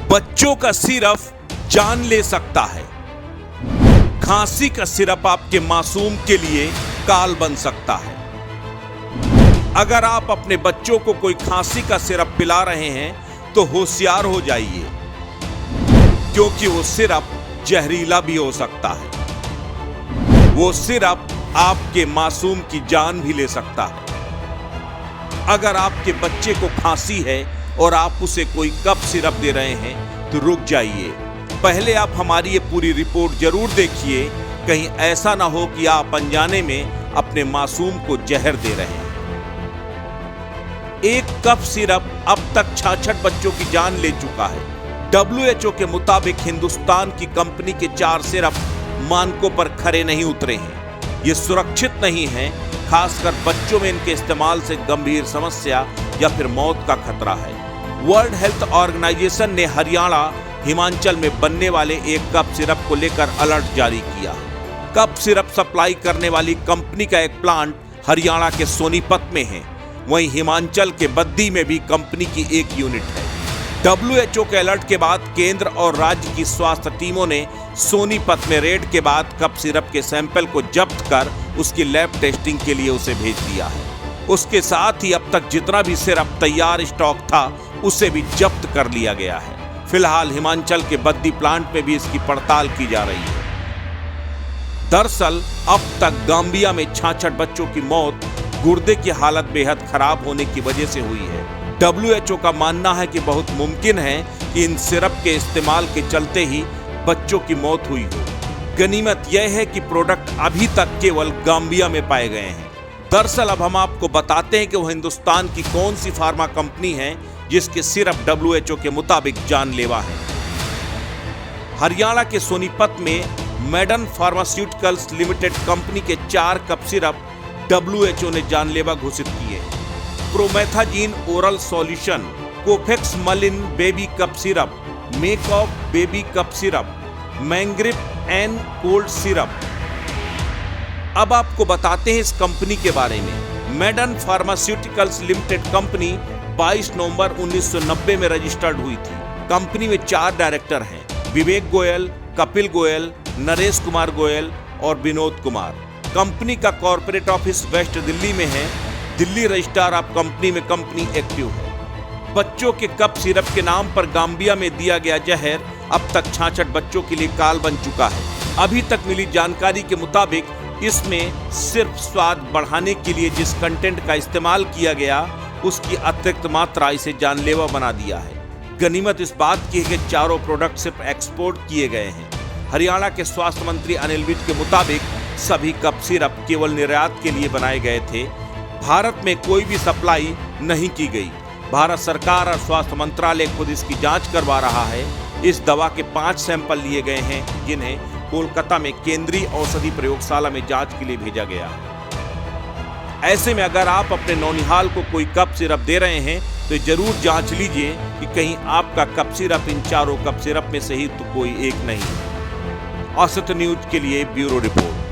बच्चों का सिरप जान ले सकता है। खांसी का सिरप आपके मासूम के लिए काल बन सकता है। अगर आप अपने बच्चों को कोई खांसी का सिरप पिला रहे हैं तो होशियार हो जाइए, क्योंकि वो सिरप जहरीला भी हो सकता है। वो सिरप आपके मासूम की जान भी ले सकता है। अगर आपके बच्चे को खांसी है और आप उसे कोई कफ सिरप दे रहे हैं तो रुक जाइए। पहले आप हमारी ये पूरी रिपोर्ट जरूर देखिए, कहीं ऐसा ना हो कि आप अनजाने में अपने मासूम को जहर दे रहे हैं। एक कफ सिरप अब तक 66 बच्चों की जान ले चुका है। WHO के मुताबिक हिंदुस्तान की कंपनी के 4 सिरप मानकों पर खरे नहीं उतरे हैं। ये सुरक्षित नहीं है, खासकर बच्चों में इनके इस्तेमाल से गंभीर समस्या या फिर मौत का खतरा है। वर्ल्ड हेल्थ ऑर्गेनाइजेशन ने हरियाणा, हिमाचल में बनने वाले एक कफ सिरप को लेकर अलर्ट जारी किया। कफ सिरप सप्लाई करने वाली कंपनी का एक प्लांट हरियाणा के सोनीपत में है। वहीं हिमाचल के बद्दी में भी कंपनी की एक यूनिट है। WHO के अलर्ट के बाद केंद्र और राज्य की स्वास्थ्य टीमों ने सोनीपत में रेड के बाद कफ सिरप के सैंपल को जब्त कर उसकी लैब टेस्टिंग के लिए उसे भेज दिया है। उसके साथ ही अब तक जितना भी सिरप तैयार स्टॉक था उसे भी जब्त कर लिया गया है। फिलहाल हिमाचल के बद्दी प्लांट में भी इसकी पड़ताल की जा रही है। दरअसल अब तक गांबिया में 66 बच्चों की मौत गुर्दे की हालत बेहद खराब होने की वजह से हुई है। WHO का मानना है कि बहुत मुमकिन है कि इन सिरप के इस्तेमाल के चलते ही बच्चों की मौत हुई हो। गनीमत यह है कि प्रोडक्ट अभी तक केवल गांबिया में पाए गए हैं। दरअसल अब हम आपको बताते हैं कि वह हिंदुस्तान की कौन सी फार्मा कंपनी है जिसके सिरप WHO के मुताबिक जानलेवा है। हरियाणा के सोनीपत में मेडन फार्मास्यूटिकल्स लिमिटेड कंपनी के 4 कफ सिरप WHO ने जानलेवा घोषित किए। Promethazine oral solution, Cofex malin baby cough syrup, Makoff baby cough syrup, Magrip and cold syrup. अब आपको बताते हैं इस कंपनी के बारे में। Maiden Pharmaceuticals Limited company 22 November 1990 में रजिस्टर्ड हुई थी। कंपनी में 4 डायरेक्टर हैं, विवेक गोयल, कपिल गोयल, नरेश कुमार गोयल और विनोद कुमार। कंपनी का कॉर्पोरेट ऑफिस वेस्ट दिल्ली में है। दिल्ली रजिस्ट्रार ऑफ कंपनी में कंपनी एक्टिव है। बच्चों के कफ सिरप के नाम पर गांबिया में दिया गया जहर अब तक 66 बच्चों के लिए काल बन चुका है। अभी तक मिली जानकारी के मुताबिक इसमें सिर्फ स्वाद बढ़ाने के लिए जिस कंटेंट का इस्तेमाल किया गया उसकी अतिरिक्त मात्रा इसे जानलेवा बना दिया है। गनीमत इस बात की है कि चारों प्रोडक्ट सिर्फ एक्सपोर्ट किए गए हैं। हरियाणा के स्वास्थ्य मंत्री अनिल विज के मुताबिक सभी कफ सिरप केवल निर्यात के लिए बनाए गए थे। भारत में कोई भी सप्लाई नहीं की गई। भारत सरकार और स्वास्थ्य मंत्रालय खुद इसकी जांच करवा रहा है। इस दवा के 5 सैंपल लिए गए हैं, जिन्हें कोलकाता में केंद्रीय औषधि प्रयोगशाला में जांच के लिए भेजा गया है। ऐसे में अगर आप अपने नौनिहाल को कोई कफ सिरप दे रहे हैं तो जरूर जांच लीजिए कि कहीं आपका कफ सिरप इन चारों कफ सिरप में से ही तो कोई एक नहीं है। औसत न्यूज के लिए ब्यूरो रिपोर्ट।